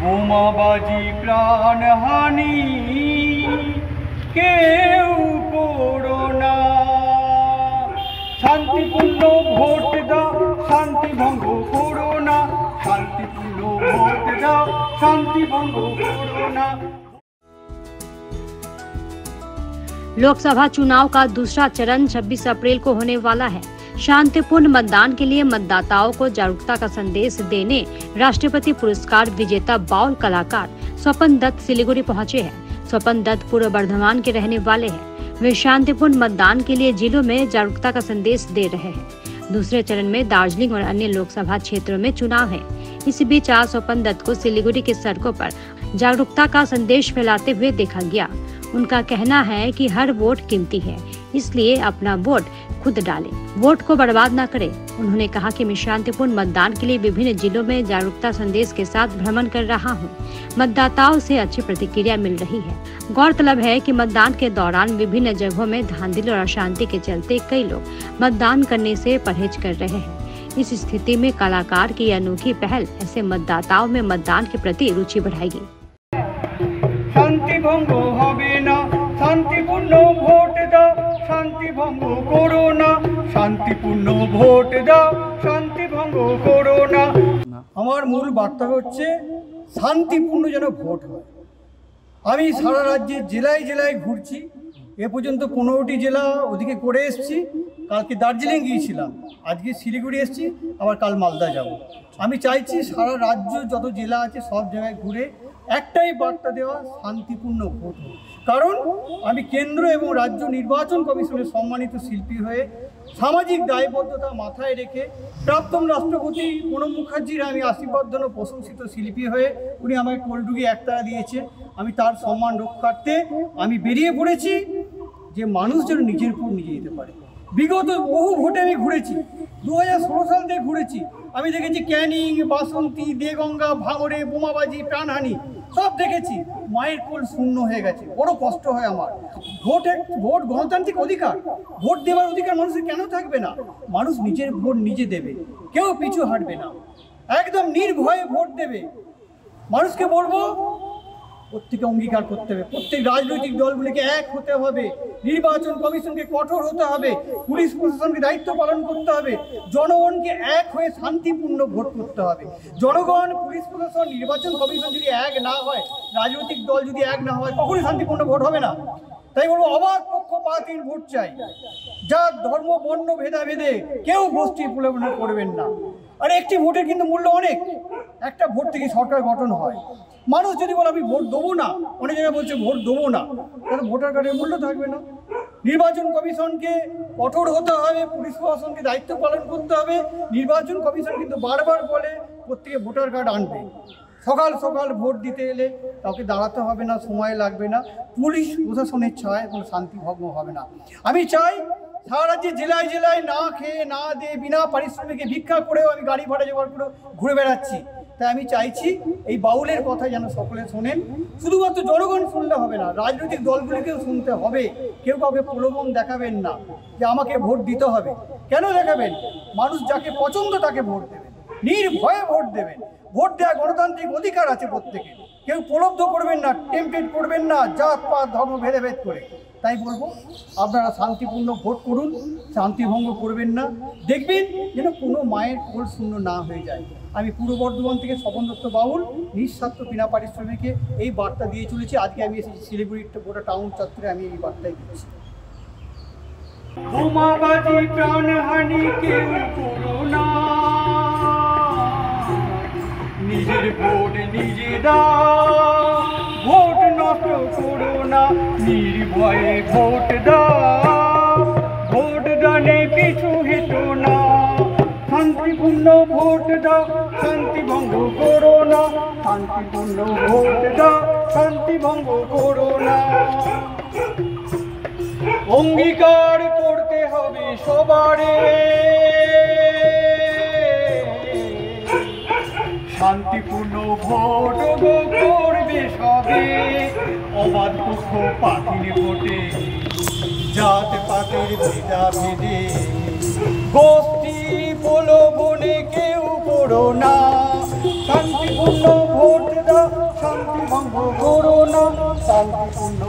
বোমাবাজি প্রাণহানি কেউ করো না, শান্তিপূর্ণ ভোট দাও, শান্তি ভঙ্গ করো না, শাंतिपूर्ण वोट दाओ, शांति भंग करो ना। लोकसभा चुनाव का दूसरा चरण 26 अप्रैल को होने वाला है। शांतिपूर्ण मतदान के लिए मतदाताओं को जागरूकता का संदेश देने राष्ट्रपति पुरस्कार विजेता बाउल कलाकार स्वपन दत्त सिलीगुड़ी पहुंचे हैं। स्वपन दत्त पूर्व बर्धमान के रहने वाले हैं। वे शांतिपूर्ण मतदान के लिए जिलों में जागरूकता का संदेश दे रहे हैं। दूसरे चरण में दार्जिलिंग और अन्य लोकसभा क्षेत्रों में चुनाव है। इस बीच आज स्वपन दत्त को सिलीगुड़ी के सड़कों पर जागरूकता का संदेश फैलाते हुए देखा गया। उनका कहना है कि हर वोट कीमती है, इसलिए अपना वोट खुद डालें, वोट को बर्बाद न करें। उन्होंने कहा कि मैं शांतिपूर्ण मतदान के लिए विभिन्न जिलों में जागरूकता संदेश के साथ भ्रमण कर रहा हूं। मतदाताओं से अच्छी प्रतिक्रिया मिल रही है। गौरतलब है कि मतदान के दौरान विभिन्न जगहों में धांधली और अशांति के चलते कई लोग मतदान करने से परहेज कर रहे हैं। इस स्थिति में कलाकार की अनोखी पहल ऐसे मतदाताओं में मतदान के प्रति रुचि बढ़ाएगी। शांति भंग होबे ना, शांतिपूर्ण भोट दाओ, शांति भंग करो ना, शांतिपूर्ण भोट दाओ, शांति भंग करो ना। আমার মূল বার্তা হচ্ছে শান্তিপূর্ণ যেন ভোট হয়। আমি সারা রাজ্যে জেলায় জেলায় ঘুরছি, এ পর্যন্ত 15টি জেলা ওদিকে করে এসেছি। কালকে দার্জিলিং গিয়েছিলাম, আজকে শিলিগুড়ি এসেছি, আবার কাল মালদা যাব। আমি চাইছি সারা রাজ্য যত জেলা আছে সব জায়গায় ঘুরে একটাই বার্তা দেওয়া, শান্তিপূর্ণ ভোট। কারণ আমি কেন্দ্র এবং রাজ্য নির্বাচন কমিশনের সম্মানিত শিল্পী হয়ে সামাজিক দায়বদ্ধতা মাথায় রেখে প্রাক্তন রাষ্ট্রপতি প্রণব মুখার্জির আমি আশীর্বাদ প্রশংসিত শিল্পী হয়ে উনি আমাকে কোলডুগি একতারা দিয়েছে। আমি তার সম্মান রক্ষার্থে আমি বেরিয়ে পড়েছি যে মানুষ যেন নিজের উপর নিজে যেতে পারে। বিগত বহু ভোটে আমি ঘুরেছি, 2016 সাল থেকে ঘুরেছি। আমি দেখেছি ক্যানিং, বাসন্তী, দেগঙ্গা, ভাঙড়ে বোমাবাজি, প্রাণহানি সব দেখেছি। মায়ের কোল শূন্য হয়ে গেছে, বড় কষ্ট হয় আমার। ভোট গণতান্ত্রিক অধিকার, ভোট দেওয়ার অধিকার মানুষের কেন থাকবে না? মানুষ নিজের ভোট নিজে দেবে, কেউ পিছু হাঁটবে না, একদম নির্ভয়ে ভোট দেবে। মানুষকে বলবো প্রত্যেকে অঙ্গীকার করতে হবে, প্রত্যেক রাজনৈতিক দলগুলিকে এক হতে হবে, নির্বাচন কমিশনকে কঠোর হতে হবে, পুলিশ প্রশাসনকে দায়িত্ব পালন করতে হবে, জনগণকে এক হয়ে শান্তিপূর্ণ ভোট করতে হবে। জনগণ, পুলিশ প্রশাসন, নির্বাচন কমিশন যদি এক না হয়, রাজনৈতিক দল যদি এক না হয়, কখনোই শান্তিপূর্ণ ভোট হবে না। তাই বলবো অবাধ পক্ষপাতহীন ভোট চাই। যার ধর্ম বর্ণ ভেদাভেদে কেউ গোষ্ঠী প্রলোভন করবেন না। আর একটি ভোটের কিন্তু মূল্য অনেক। একটা ভোট থেকে সরকার গঠন হয়। মানুষ যদি বলে আমি ভোট দেবো না, অনেক জায়গায় বলছে ভোট দেবো না, তাহলে ভোটার কার্ডের মূল্য থাকবে না। নির্বাচন কমিশনকে কঠোর হতে হবে, পুলিশ প্রশাসনকে দায়িত্ব পালন করতে হবে। নির্বাচন কমিশন কিন্তু বারবার বলে প্রত্যেকে ভোটার কার্ড আনবে। সকাল সকাল ভোট দিতে এলে কাউকে দাঁড়াতে হবে না, সময় লাগবে না। পুলিশ প্রশাসনের ছায় কোনো শান্তি ভঙ্গ হবে না। আমি চাই সারা রাজ্যে জেলায় জেলায় না খেয়ে না দিয়ে বিনা পারিশ্রমিকে ভিক্ষা করেও আমি গাড়ি ভাড়া জোগাড় করে ঘুরে বেড়াচ্ছি। তাই আমি চাইছি এই বাউলের কথা যেন সকলে শোনেন। শুধুমাত্র জনগণ শুনলে হবে না, রাজনৈতিক দলগুলিকেও শুনতে হবে। কেউ কাউকে প্রলোভন দেখাবেন না যে আমাকে ভোট দিতে হবে। কেন দেখাবেন? মানুষ যাকে পছন্দ তাকে ভোট দেবেন, নির্ভয়ে ভোট দেবেন। ভোট দেওয়া গণতান্ত্রিক অধিকার আছে প্রত্যেকে। কেউ প্রলুব্ধ করবেন না, টেম্পটেড করবেন না জাত পাত ধর্ম ভেদাভেদ করে। তাই বলবো আপনারা শান্তিপূর্ণ ভোট করুন, শান্তিভঙ্গ করবেন না। দেখবেন যেন কোনো মায়ের কোল শূন্য না হয়ে যায়। আমি পূর্ব বর্ধমান থেকে স্বপন দত্ত বাউল, নিঃস্বার্থ বিনা পারিশ্রমিকে এই বার্তা দিয়ে চলেছি। আজকে আমি এসেছি শিলিগুড়ির গোটা টাউন চত্বরে, আমি এই বার্তাই দিচ্ছি। বোমাবাজি প্রাণহানি কেউ করো না, নিজের ভোট নিজে দাও, ভোট নষ্ট করো না, নির্ভয়ে ভোট দাও, ভোট দানে পিছু হেঁটো না, শান্তিপূর্ণ ভোট দাও, শান্তি ভঙ্গ করো না, শান্তিপূর্ণ ভোট দাও, শান্তি ভঙ্গ করো না। অঙ্গীকার করতে হবে সবারে, শান্তিপূর্ণ ভোট করবে সবে, অবাধ পক্ষপাতহীন ভোটে জাত পাতের ভেদাভেদে গোষ্ঠী প্রলোভনে কেউ করো না, শান্তিপূর্ণ ভোট দাও, শান্তিপূর্ণ